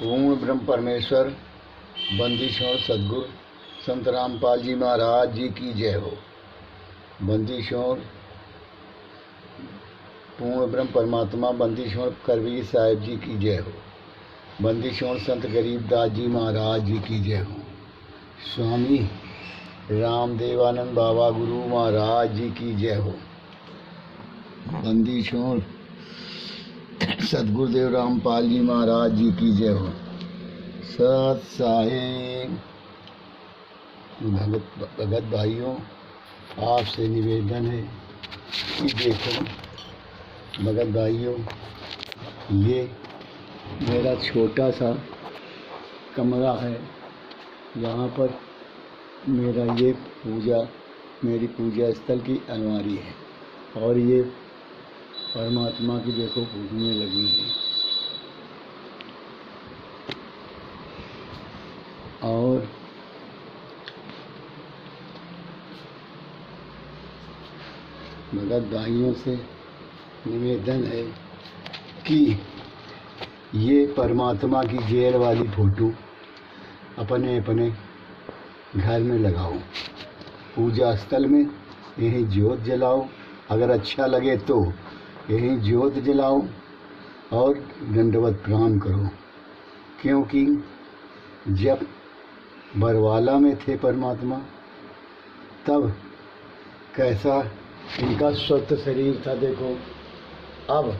पूर्ण ब्रह्म परमेश्वर बंदीशोर सदगुरु संत रामपाल जी महाराज जी की जय हो। बंदीशोर पूर्ण ब्रह्म परमात्मा बंदीशोर करवीर साहिब जी की जय हो। बंदीशोर संत गरीबदास जी महाराज जी की जय हो। स्वामी रामदेवानंद बाबा गुरु महाराज जी की जय हो। बंदीशोर सदगुरुदेव रामपाल जी महाराज जी की जय हो। सत साहिब भगत भाइयों, आपसे निवेदन है कि देखो भगत भाइयों, ये मेरा छोटा सा कमरा है। यहाँ पर मेरी पूजा स्थल की अलमारी है और ये परमात्मा की देखो पूजने लगी है। और भगत भाइयों से निवेदन है कि ये परमात्मा की जेल वाली फोटो अपने अपने घर में लगाओ, पूजा स्थल में यहीं ज्योत जलाओ। अगर अच्छा लगे तो यहीं ज्योत जलाओ और दंडवत प्रणाम करो, क्योंकि जब बरवाला में थे परमात्मा तब कैसा इनका स्वस्थ शरीर था। देखो अब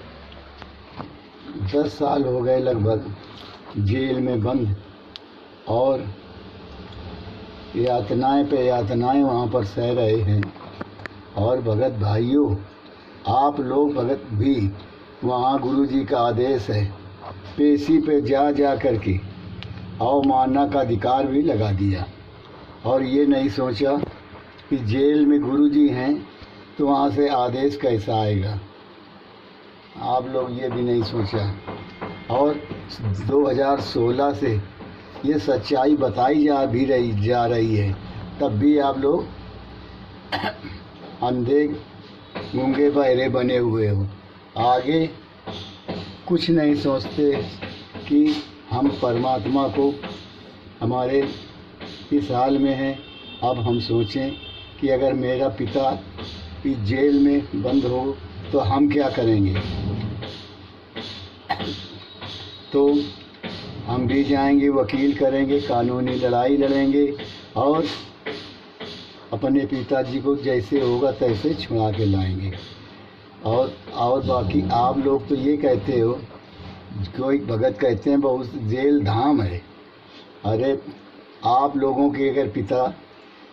10 साल हो गए लगभग जेल में बंद, और यातनाएं पे यातनाएं वहाँ पर सह रहे हैं। और भगत भाइयों, आप लोग भगत भी वहाँ गुरु जी का आदेश है, पेशी पे जा करके अवमानना का अधिकार भी लगा दिया। और ये नहीं सोचा कि जेल में गुरु जी हैं तो वहाँ से आदेश कैसा आएगा। आप लोग ये भी नहीं सोचा। और 2016 से ये सच्चाई बताई जा रही है, तब भी आप लोग अंधे गूंगे बहरे बने हुए हो। आगे कुछ नहीं सोचते कि हम परमात्मा को हमारे इस हाल में हैं। अब हम सोचें कि अगर मेरा पिता इस जेल में बंद हो तो हम क्या करेंगे। तो हम भी जाएंगे, वकील करेंगे, कानूनी लड़ाई लड़ेंगे और अपने पिताजी को जैसे होगा तैसे छुड़ा के लाएंगे। और बाकी आप लोग तो ये कहते हो, कोई भगत कहते हैं बहुत जेल धाम है। अरे आप लोगों के अगर पिता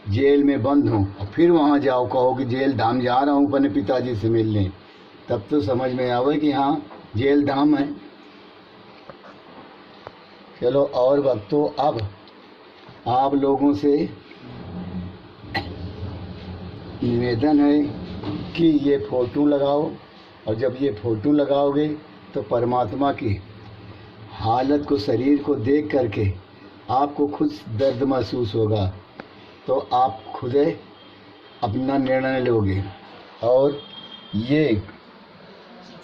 जेल में बंद हों और फिर वहाँ जाओ कहो कि जेल धाम जा रहा हूँ अपने पिताजी से मिलने, तब तो समझ में आवे कि हाँ जेल धाम है। चलो और भक्तों, अब आप लोगों से निवेदन है कि ये फ़ोटो लगाओ, और जब ये फ़ोटो लगाओगे तो परमात्मा की हालत को, शरीर को देख करके आपको खुद दर्द महसूस होगा, तो आप खुद अपना निर्णय लोगे। और ये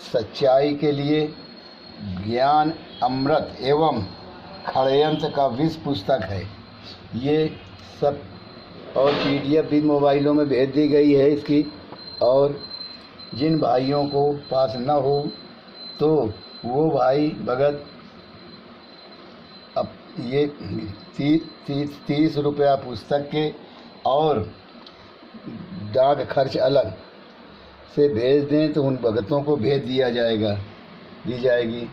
सच्चाई के लिए ज्ञान अमृत एवं षड्यंत्र का विश्व पुस्तक है ये सब, और PDF भी मोबाइलों में भेज दी गई है इसकी। और जिन भाइयों को पास न हो तो वो भाई भगत अब ये 30 रुपया पुस्तक के और डाक खर्च अलग से भेज दें तो उन भगतों को भेज दी जाएगी।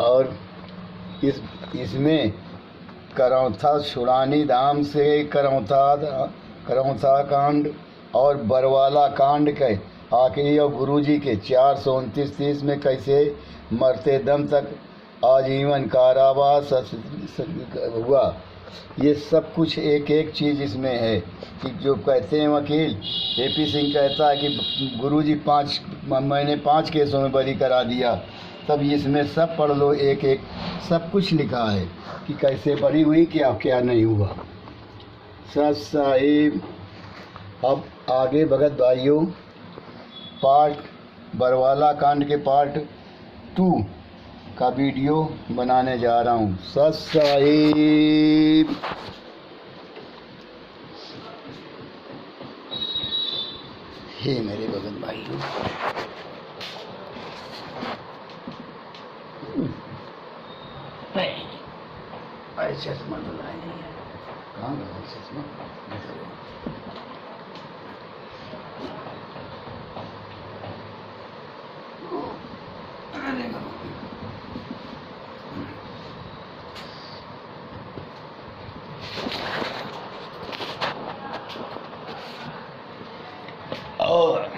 और इसमें करौथा छुड़ानी धाम से करौथा कांड और बरवाला कांड के आखिरी और गुरु जी के 429 में कैसे मरते दम तक आजीवन कारावास हुआ, ये सब कुछ एक एक चीज़ इसमें है। कि जो कहते हैं वकील AP सिंह कहता है कि गुरु जी मैंने 5 केसों में बरी करा दिया, तब इसमें सब पढ़ लो, एक एक सब कुछ लिखा है कि कैसे बरी हुई, क्या क्या नहीं हुआ। सत साहिब। अब आगे भगत भाइयों, पार्ट बरवाला कांड के पार्ट 2 का वीडियो बनाने जा रहा हूँ। सत साहिब। हे मेरे बगन भाइयों, चश्मा तो लाए नहीं है। कहाँ गया चश्मा? और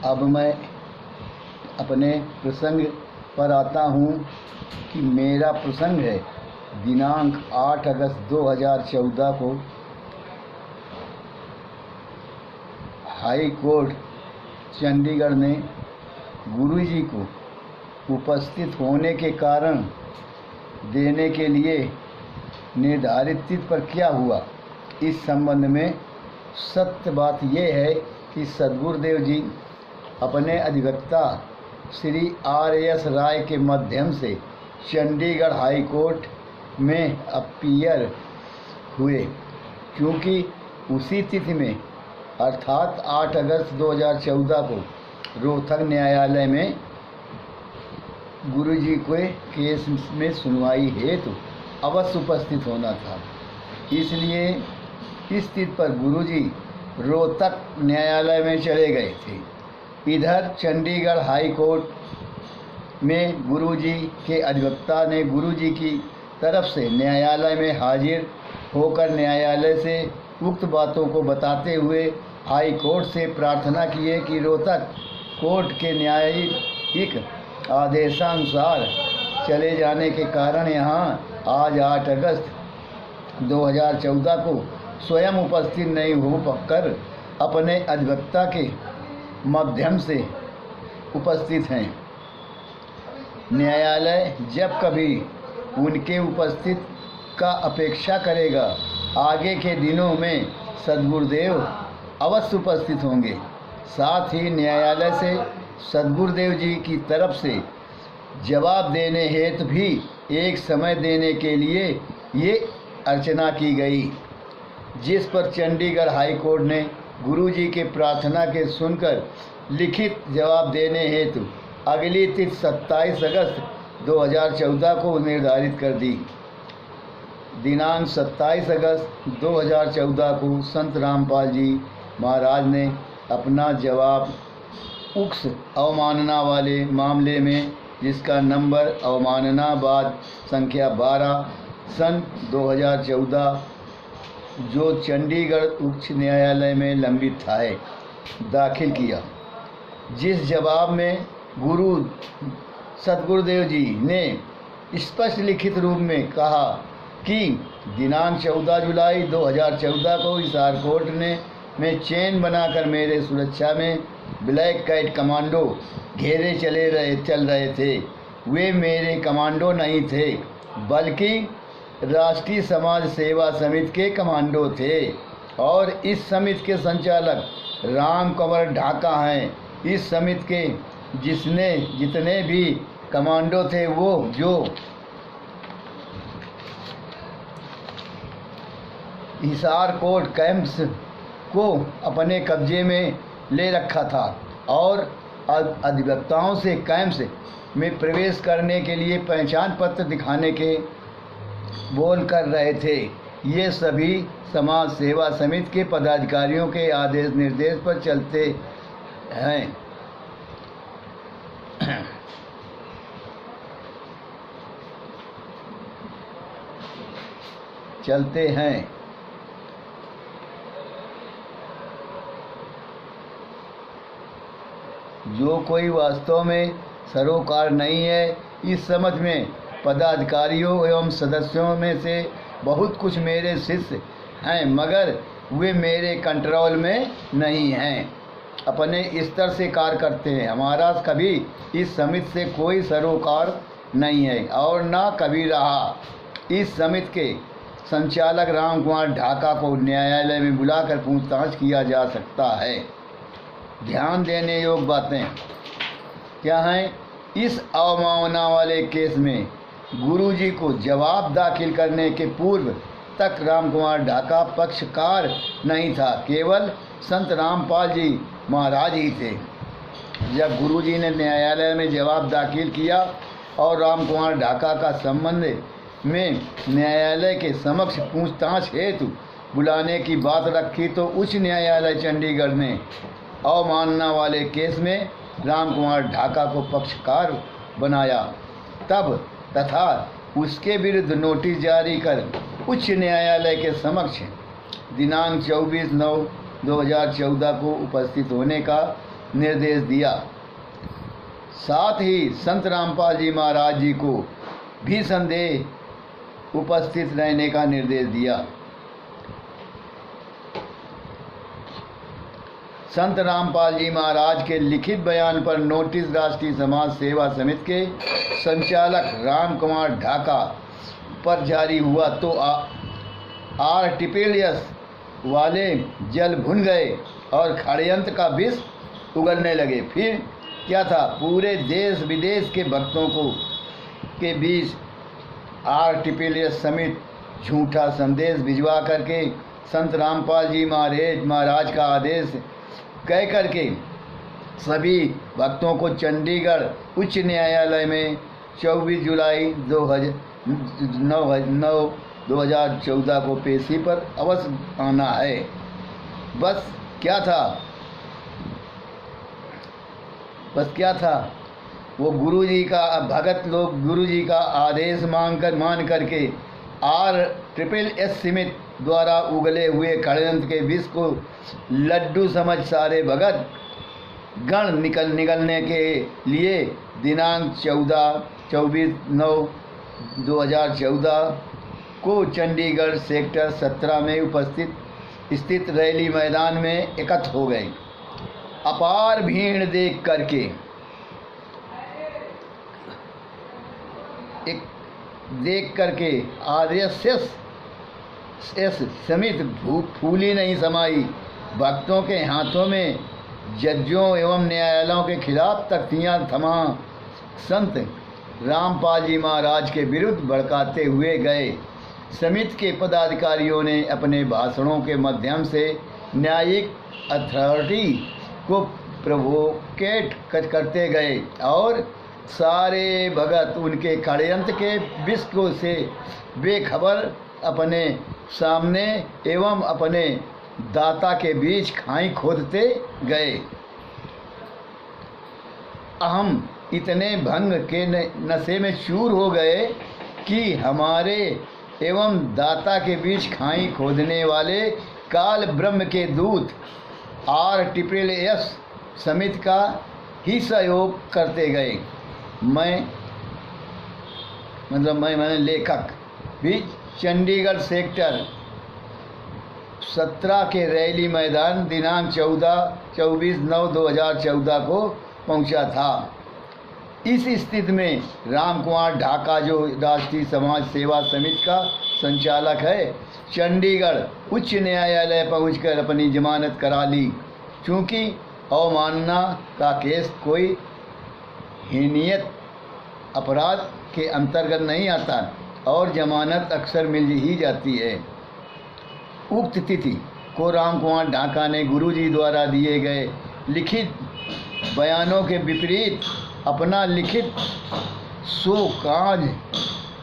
अब मैं अपने प्रसंग पर आता हूँ कि मेरा प्रसंग है दिनांक 8 अगस्त 2014 को हाई कोर्ट चंडीगढ़ ने गुरुजी को उपस्थित होने के कारण देने के लिए निर्धारित तिथि पर क्या हुआ। इस संबंध में सत्य बात यह है कि सद्गुरुदेव जी अपने अधिवक्ता श्री RS राय के माध्यम से चंडीगढ़ हाई कोर्ट में अपीयर हुए, क्योंकि उसी तिथि में अर्थात 8 अगस्त 2014 को रोहतक न्यायालय में गुरुजी के केस में सुनवाई हेतु अवश्य उपस्थित होना था। इसलिए इस तिथि पर गुरुजी रोहतक न्यायालय में चले गए थे। इधर चंडीगढ़ हाई कोर्ट में गुरुजी के अधिवक्ता ने गुरुजी की तरफ से न्यायालय में हाजिर होकर न्यायालय से उक्त बातों को बताते हुए हाई कोर्ट से प्रार्थना की है कि रोहतक कोर्ट के न्यायिक आदेशानुसार चले जाने के कारण यहाँ आज 8 अगस्त 2014 को स्वयं उपस्थित नहीं हो कर अपने अधिवक्ता के माध्यम से उपस्थित हैं। न्यायालय जब कभी उनके उपस्थित का अपेक्षा करेगा, आगे के दिनों में सद्गुरुदेव अवश्य उपस्थित होंगे। साथ ही न्यायालय से सद्गुरुदेव जी की तरफ से जवाब देने हेतु भी एक समय देने के लिए ये अर्चना की गई, जिस पर चंडीगढ़ हाई कोर्ट ने गुरुजी के प्रार्थना के सुनकर लिखित जवाब देने हेतु अगली तिथि 27 अगस्त 2014 को निर्धारित कर दी। दिनांक 27 अगस्त 2014 को संत रामपाल जी महाराज ने अपना जवाब उक्त अवमानना वाले मामले में, जिसका नंबर अवमानना बाद संख्या 12 सन 2014 जो चंडीगढ़ उच्च न्यायालय में लंबित था, दाखिल किया। जिस जवाब में सद्गुरुदेव जी ने स्पष्ट लिखित रूप में कहा कि दिनांक 14 जुलाई 2014 को हिसार कोर्ट में चेन बनाकर मेरे सुरक्षा में ब्लैक कैट कमांडो घेरे चल रहे थे। वे मेरे कमांडो नहीं थे, बल्कि राष्ट्रीय समाज सेवा समिति के कमांडो थे और इस समिति के संचालक राम कंवर ढाका हैं। इस समिति के जितने भी कमांडो थे वो जो हिसार कोर्ट कैंप्स को अपने कब्जे में ले रखा था और अधिवक्ताओं से कैंप्स में प्रवेश करने के लिए पहचान पत्र दिखाने के बोल कर रहे थे। ये सभी समाज सेवा समिति के पदाधिकारियों के आदेश निर्देश पर चलते हैं। जो कोई वास्तव में सरोकार नहीं है, इस समझ में पदाधिकारियों एवं सदस्यों में से बहुत कुछ मेरे शिष्य हैं, मगर वे मेरे कंट्रोल में नहीं हैं, अपने स्तर से कार्य करते हैं। हमारा कभी इस समिति से कोई सरोकार नहीं है और ना कभी रहा। इस समिति के संचालक राम कुमार ढाका को न्यायालय में बुलाकर पूछताछ किया जा सकता है। ध्यान देने योग्य बातें क्या हैं? इस अवमानना वाले केस में गुरुजी को जवाब दाखिल करने के पूर्व तक राम कुमार ढाका पक्षकार नहीं था, केवल संत रामपाल जी महाराज ही थे। जब गुरुजी ने न्यायालय में जवाब दाखिल किया और राम कुमार ढाका का संबंध में न्यायालय के समक्ष पूछताछ हेतु बुलाने की बात रखी, तो उच्च न्यायालय चंडीगढ़ ने अवमानना वाले केस में राम कुमार ढाका को पक्षकार बनाया तब तथा उसके विरुद्ध नोटिस जारी कर उच्च न्यायालय के समक्ष दिनांक 24/9/2014 को उपस्थित होने का निर्देश दिया। साथ ही संत रामपाल जी महाराज जी को भी संदेह उपस्थित रहने का निर्देश दिया। संत रामपाल जी महाराज के लिखित बयान पर नोटिस राष्ट्रीय समाज सेवा समिति के संचालक राम कुमार ढाका पर जारी हुआ तो RTPS वाले जल भुन गए और षड्यंत्र का विष उगलने लगे। फिर क्या था? पूरे देश विदेश के भक्तों के बीच RTPS समिति झूठा संदेश भिजवा करके संत रामपाल जी महाराज का आदेश कह करके सभी भक्तों को चंडीगढ़ उच्च न्यायालय में 24 जुलाई 2014 को पेशी पर अवश्य आना है। बस क्या था? वो गुरुजी का भगत लोग गुरुजी का आदेश मान करके RTPS समिति द्वारा उगले हुए षड्यंत्र के विष को लड्डू समझ सारे भगत गण निकलने के लिए दिनांक 24/9/2014 को चंडीगढ़ सेक्टर 17 में स्थित रैली मैदान में एकत्र हो गए। अपार भीड़ देख करके RSS समिति फूली नहीं समाई। भक्तों के हाथों में जजों एवं न्यायालयों के खिलाफ तख्तियां थमा संत रामपाल जी महाराज के विरुद्ध भड़काते हुए गए। समिति के पदाधिकारियों ने अपने भाषणों के माध्यम से न्यायिक अथॉरिटी को प्रोवोकेट करते गए और सारे भगत उनके षड्यंत्र के विष से बेखबर अपने सामने एवं अपने दाता के बीच खाई खोदते गए। हम इतने भंग के नशे में चूर हो गए कि हमारे एवं दाता के बीच खाई खोदने वाले काल ब्रह्म के दूत RTPS समिति का ही सहयोग करते गए। मैंने लेखक भी चंडीगढ़ सेक्टर 17 के रैली मैदान दिनांक 24/9/2014 को पहुंचा था। इस स्थिति में राम कुमार ढाका, जो राष्ट्रीय समाज सेवा समिति का संचालक है, चंडीगढ़ उच्च न्यायालय पहुंचकर अपनी जमानत करा ली। चूँकि अवमानना का केस कोई हीनियत अपराध के अंतर्गत नहीं आता और जमानत अक्सर मिल ही जाती है। उक्त तिथि को राम कुमार ढाका ने गुरुजी द्वारा दिए गए लिखित बयानों के विपरीत अपना लिखित शोकाज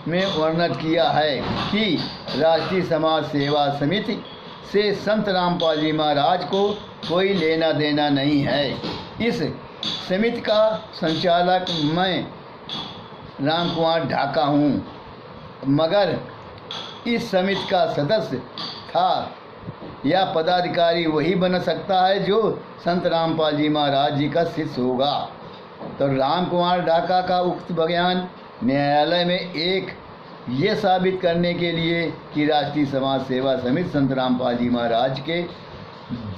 में वर्णन किया है कि राष्ट्रीय समाज सेवा समिति से संत रामपाल जी महाराज को कोई लेना देना नहीं है। इस समिति का संचालक मैं राम कुमार ढाका हूँ, मगर इस समिति का सदस्य था या पदाधिकारी वही बन सकता है जो संत रामपाल जी महाराज जी का शिष्य होगा। तो राम कुमार ढाका का उक्त बयान न्यायालय में एक ये साबित करने के लिए कि राष्ट्रीय समाज सेवा समिति संत रामपाल जी महाराज के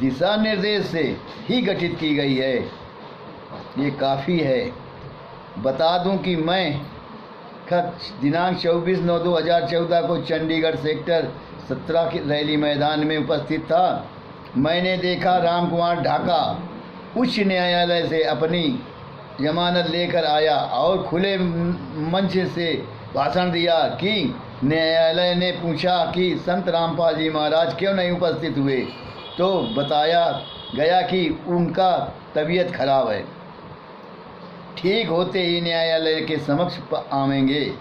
दिशा निर्देश से ही गठित की गई है, ये काफ़ी है। बता दूं कि मैं दिनांक 24/9/2014 को चंडीगढ़ सेक्टर 17 की रैली मैदान में उपस्थित था। मैंने देखा राम कुमार ढाका उच्च न्यायालय से अपनी जमानत लेकर आया और खुले मंच से भाषण दिया कि न्यायालय ने पूछा कि संत रामपाल जी महाराज क्यों नहीं उपस्थित हुए, तो बताया गया कि उनका तबीयत खराब है, ठीक होते ही न्यायालय के समक्ष आवेंगे।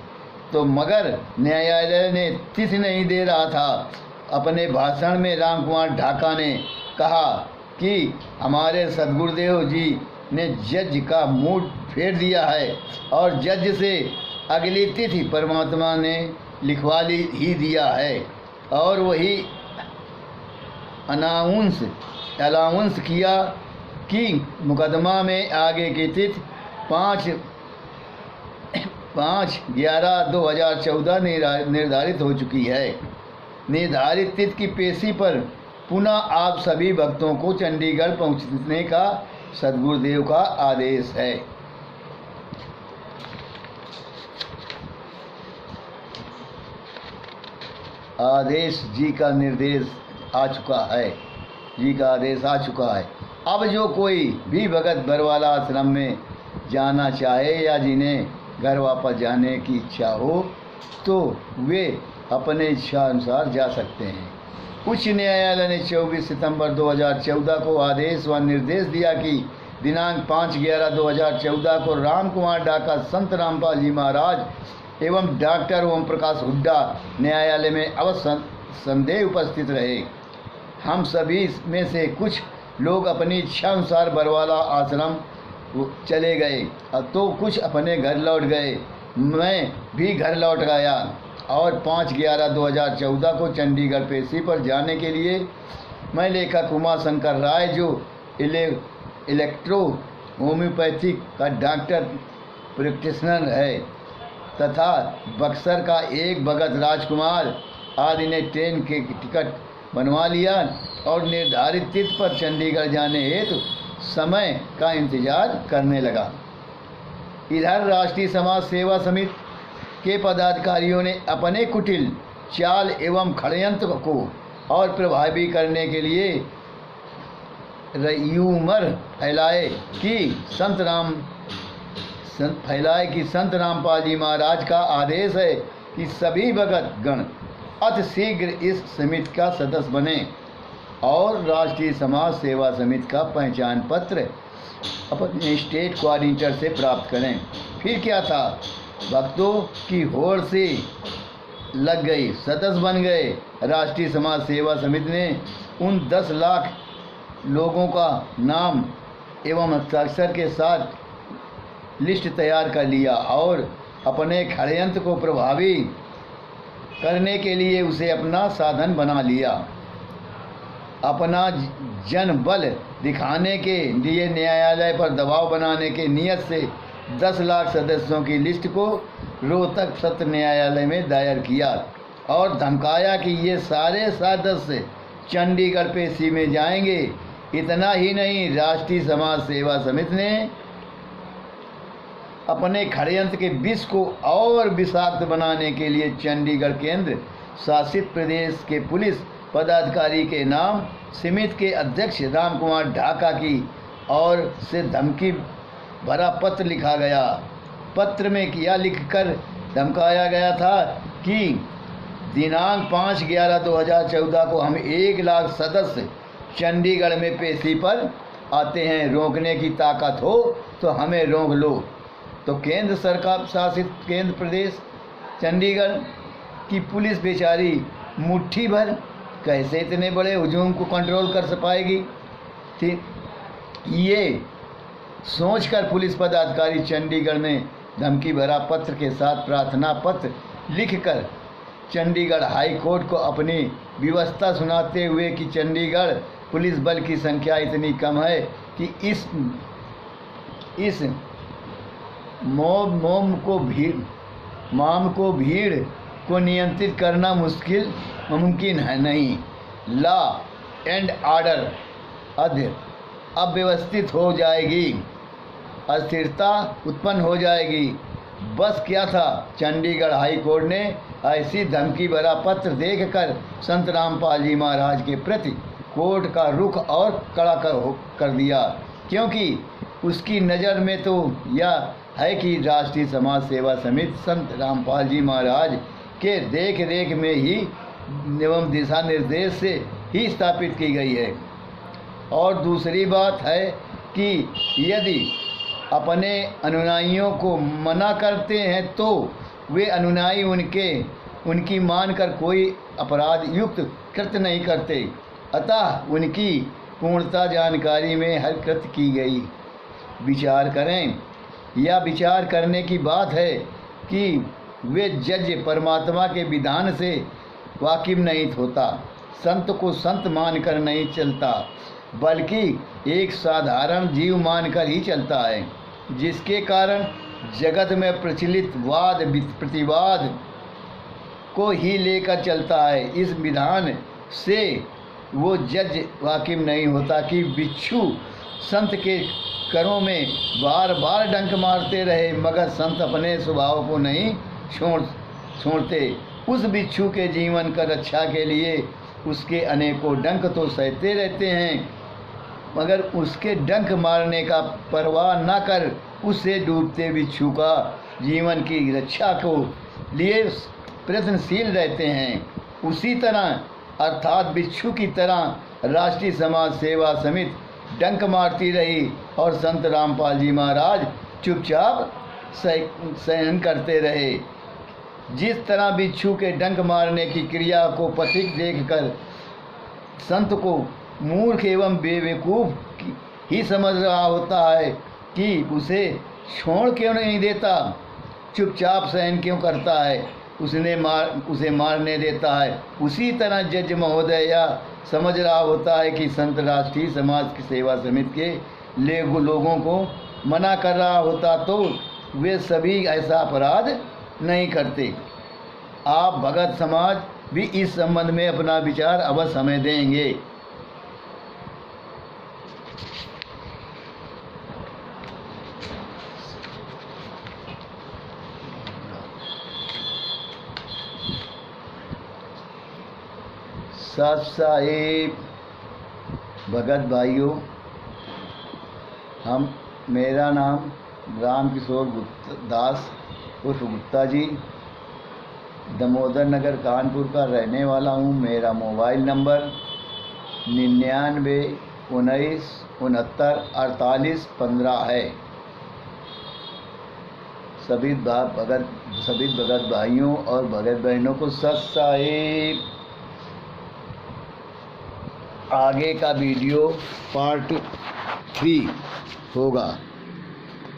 तो मगर न्यायालय ने तिथि नहीं दे रहा था। अपने भाषण में राम कुमार ढाका ने कहा कि हमारे सदगुरुदेव जी ने जज का मूड फेर दिया है और जज से अगली तिथि परमात्मा ने लिखवा ही दिया है और वही अनाउंस किया कि मुकदमा में आगे की तिथि 5/11/2014 निर्धारित हो चुकी है। निर्धारित तिथि की पेशी पर पुनः आप सभी भक्तों को चंडीगढ़ पहुंचने का सदगुरुदेव का आदेश है। आदेश जी का निर्देश आ चुका है, जी का आदेश आ चुका है। अब जो कोई भी भगत बरवाला आश्रम में जाना चाहे या जिन्हें घर वापस जाने की इच्छा हो तो वे अपने इच्छा अनुसार जा सकते हैं। उच्च न्यायालय ने 24 सितंबर 2014 को आदेश व निर्देश दिया कि दिनांक 5/11/2014 को राम कुमार ढाका संत रामपाल जी महाराज एवं डॉक्टर ओम प्रकाश हुड्डा न्यायालय में अवश्य संदेह उपस्थित रहे। हम सभी में से कुछ लोग अपनी इच्छा अनुसार बरवाला आश्रम चले गए तो कुछ अपने घर लौट गए। मैं भी घर लौट गया और 5/11/2014 को चंडीगढ़ पेशी पर जाने के लिए मैं लेखक उमाशंकर राय जो इलेक्ट्रो होम्योपैथिक का डॉक्टर प्रैक्टिशनर है तथा बक्सर का एक भगत राजकुमार आदि ने ट्रेन के टिकट बनवा लिया और निर्धारित तिथि पर चंडीगढ़ जाने हेतु समय का इंतजार करने लगा। इधर राष्ट्रीय समाज सेवा समिति के पदाधिकारियों ने अपने कुटिल चाल एवं षड्यंत्र को और प्रभावी करने के लिए यूमर फैलाए कि संत रामपाल जी महाराज का आदेश है कि सभी भगत गण अति शीघ्र इस समिति का सदस्य बने और राष्ट्रीय समाज सेवा समिति का पहचान पत्र अपने स्टेट कोऑर्डिनेटर से प्राप्त करें। फिर क्या था, भक्तों की होड़ से लग गई, सदस्य बन गए। राष्ट्रीय समाज सेवा समिति ने उन 10 लाख लोगों का नाम एवं हस्ताक्षर के साथ लिस्ट तैयार कर लिया और अपने षड्यंत्र को प्रभावी करने के लिए उसे अपना साधन बना लिया। अपना जनबल दिखाने के लिए न्यायालय पर दबाव बनाने के नियत से 10 लाख सदस्यों की लिस्ट को रोहतक सत्र न्यायालय में दायर किया और धमकाया कि ये सारे सदस्य चंडीगढ़ पेशी में जाएंगे। इतना ही नहीं, राष्ट्रीय समाज सेवा समिति ने अपने षड्यंत्र के विष को और विषाक्त बनाने के लिए चंडीगढ़ केंद्र शासित प्रदेश के पुलिस पदाधिकारी के नाम समिति के अध्यक्ष राम कुमार ढाका की ओर से धमकी भरा पत्र लिखा गया। पत्र में यह लिखकर धमकाया गया था कि दिनांक 5/11/2014 को हम 1 लाख सदस्य चंडीगढ़ में पेशी पर आते हैं। रोकने की ताकत हो तो हमें रोक लो। तो केंद्र सरकार शासित केंद्र प्रदेश चंडीगढ़ की पुलिस बेचारी मुट्ठी भर कैसे इतने बड़े हुजूम को कंट्रोल कर पाएगी? ये सोचकर पुलिस पदाधिकारी चंडीगढ़ में धमकी भरा पत्र के साथ प्रार्थना पत्र लिखकर चंडीगढ़ हाई कोर्ट को अपनी व्यवस्था सुनाते हुए कि चंडीगढ़ पुलिस बल की संख्या इतनी कम है कि इस माम को भीड़ को नियंत्रित करना मुमकिन है नहीं। लॉ एंड ऑर्डर अव्यवस्थित हो जाएगी, अस्थिरता उत्पन्न हो जाएगी। बस क्या था, चंडीगढ़ हाई कोर्ट ने ऐसी धमकी भरा पत्र देखकर संत रामपाल जी महाराज के प्रति कोर्ट का रुख और कड़ा कर दिया, क्योंकि उसकी नज़र में तो यह है कि राष्ट्रीय समाज सेवा समिति संत रामपाल जी महाराज के देख रेख में ही एवं दिशा निर्देश से ही स्थापित की गई है। और दूसरी बात है कि यदि अपने अनुयायियों को मना करते हैं तो वे अनुयायी उनकी मानकर कोई अपराध युक्त कृत्य नहीं करते। अतः उनकी पूर्णता जानकारी में हर कृत्य की गई। विचार करें, यह विचार करने की बात है कि वे जज परमात्मा के विधान से वाकिफ नहीं होता, संत को संत मानकर नहीं चलता, बल्कि एक साधारण जीव मानकर ही चलता है, जिसके कारण जगत में प्रचलित वाद प्रतिवाद को ही लेकर चलता है। इस विधान से वो जज वाकिफ नहीं होता कि बिच्छू संत के करों में बार बार डंक मारते रहे, मगर संत अपने स्वभाव को नहीं छोड़ते। उस बिच्छू के जीवन का रक्षा के लिए उसके अनेकों डंक तो सहते रहते हैं, मगर उसके डंक मारने का परवाह न कर उससे डूबते बिच्छू का जीवन की रक्षा को लिए प्रयत्नशील रहते हैं। उसी तरह अर्थात बिच्छू की तरह राष्ट्रीय समाज सेवा समिति डंक मारती रही और संत रामपाल जी महाराज चुपचाप सहन करते रहे। जिस तरह बिच्छू के डंक मारने की क्रिया को पथिक देखकर संत को मूर्ख एवं बेवकूफ़ ही समझ रहा होता है कि उसे छोड़ क्यों नहीं देता, चुपचाप सहन क्यों करता है, उसे मारने देता है। उसी तरह जज महोदय यह समझ रहा होता है कि संत राष्ट्रीय समाज की सेवा समिति के लोगों को मना कर रहा होता तो वे सभी ऐसा अपराध नहीं करते। आप भगत समाज भी इस संबंध में अपना विचार अवश्य हमें देंगे। साथ साहिब भगत भाइयों, मेरा नाम राम किशोर दास उर्फ गुप्ता जी, दामोदर नगर कानपुर का रहने वाला हूँ। मेरा मोबाइल नंबर 99 19 69 48 15 है। सभी भगत भाइयों और भगत बहनों को सत साहिब। आगे का वीडियो पार्ट 3 होगा।